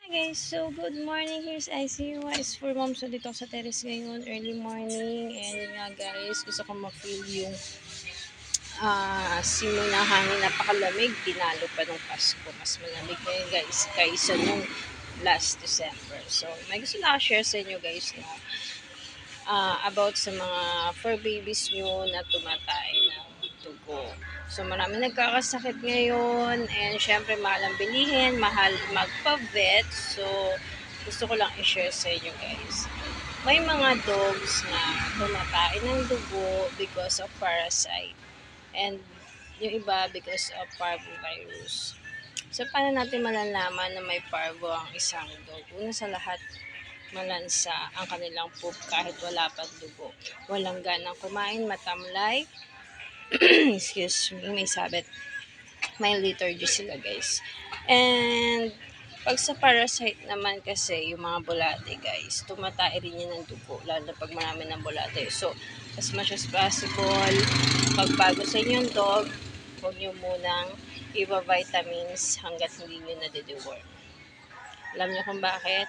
Guys, so good morning. Here's ICUIS for mom. So dito sa terrace ngayon, early morning. And yun nga guys, gusto ko ma-feel yung simoy ng hangin. Napakalamig. Dinalo pa nung Pasko. Mas malamig ngayon guys kaysa nung last December. So may gusto na share sa inyo guys na about sa mga fur babies nyo na tumatay ng dugo. So marami nagkakasakit ngayon and syempre mahal ang bilihin, mahal magpa-vet. So gusto ko lang i-share sa inyo guys. May mga dogs na tumatay ng dugo because of parasite and yung iba because of parvovirus. So paano natin malalaman na may parvo ang isang dog? Una sa lahat, malansa ang kanilang poop kahit wala pang dugo. Walang ganang kumain, matamlay. Excuse me, may sabit. May lethargy sila guys. And pag sa parasite naman kasi, yung mga bulate guys, tumatay rin yan ng dugo, lalo na pag marami ng bulate. So, as much as possible, pag bago sa inyong dog, huwag nyo munang iba-vitamins hanggat hindi nyo nadideworm. Alam nyo kung bakit?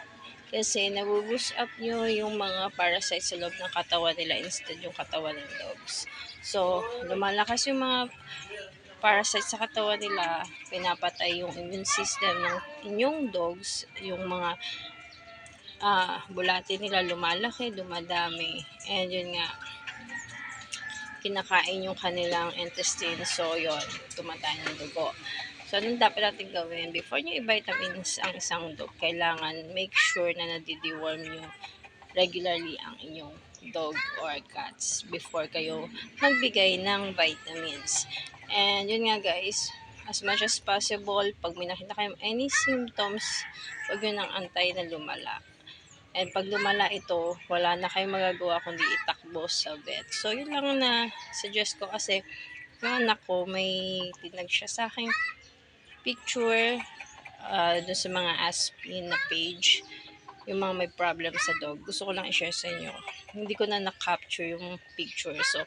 Kasi nabuboost up nyo yung mga parasite sa loob ng katawan nila instead yung katawan ng dogs. So, lumalakas yung mga parasite sa katawan nila, pinapatay yung immune system ng inyong dogs, yung mga bulate nila lumalaki, dumadami, and yun nga, kinakain yung kanilang intestine, so yun, tumatay ng dugo. So, anong dapat natin gawin? Before nyo i-vitamins ang isang dog, kailangan make sure na nadideworm nyo regularly ang inyong dog or cats before kayo magbigay ng vitamins. And yun nga guys, as much as possible, pag may nakita kayong any symptoms, huwag yun ang antay na lumala. And pag lumala ito, wala na kayong magagawa kundi itakbo sa vet. So yun lang na suggest ko kasi yung anak ko, may tinag siya sa aking picture doon sa mga Aspin na page, yung mga may problem sa dog. Gusto ko lang i-share sa inyo. Hindi ko na na-capture yung picture. So,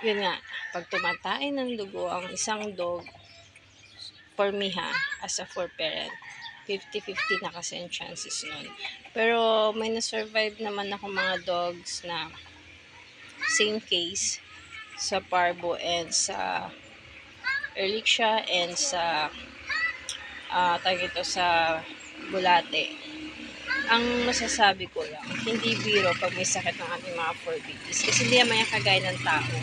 yun nga, pag tumatay ng dugo ang isang dog, for me as a fur parent, 50-50 na kasi ang chances nun. Pero may na-survive naman ako mga dogs na same case sa parvo and sa Ehrlichia and sa sa bulate. Ang masasabi ko lang, hindi biro pag may sakit ng ating mga fur babies. Kasi hindi naman yung kagaya ng tao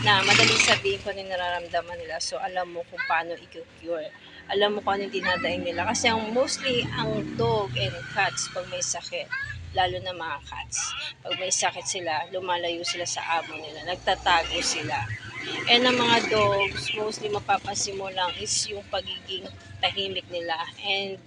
na madaling sabihin kung ano nararamdaman nila. So, alam mo kung paano i-cure. Alam mo kung ano yung dinadaing nila. Kasi mostly, ang dog and cats, pag may sakit, lalo na mga cats, pag may sakit sila, lumalayo sila sa amo nila. Nagtatago sila. And ang mga dogs, mostly mapapansin mo lang is yung pagiging tahimik nila. And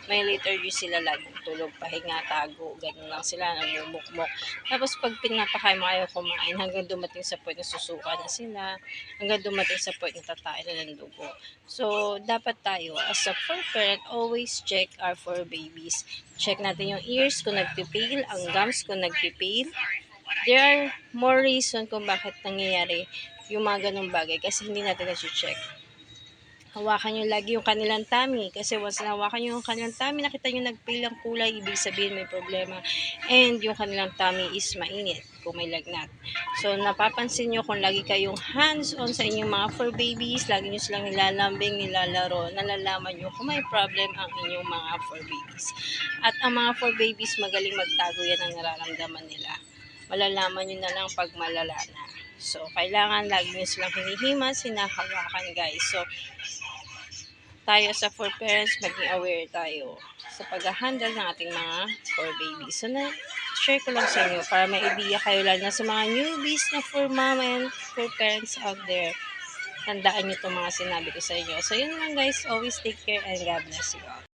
may lethargy sila, laging tulog, pahinga, tago, ganun lang sila, namumukmok. Tapos pag pinapakain mo ayaw kumain, hanggang dumating sa point na susuka na sila, hanggang dumating sa point na tatae na ng dugo. So, dapat tayo, as a fur parent, always check our fur babies. Check natin yung ears kung nagpipil, ang gums kung nagpipil. There are more reason kung bakit nangyayari yung mga ganung bagay kasi hindi natin na-check. Hawakan nyo lagi yung kanilang tummy kasi once na hawakan nyo yung kanilang tummy, nakita nyo nagpilang kulay, ibig sabihin may problema. And yung kanilang tummy is mainit kung may lagnat. So napapansin nyo kung lagi kayong hands-on sa inyong mga fur babies, lagi nyo silang nilalambing, nilalaro, nalalaman nyo kung may problem ang inyong mga fur babies. At ang mga fur babies magaling magtago yan ang nararamdaman nila. Malalaman nyo na lang pag malala na. So, kailangan lagi nyo silang hinihimas, hinahawakan guys. So, tayo sa fur parents, maging aware tayo sa pag-handle ng ating mga fur babies. So, share ko lang sa inyo para may idea kayo lang na sa mga newbies na fur mom and fur parents out there. Tandaan nyo itong mga sinabi ko sa inyo. So, yun lang guys. Always take care and God bless you all.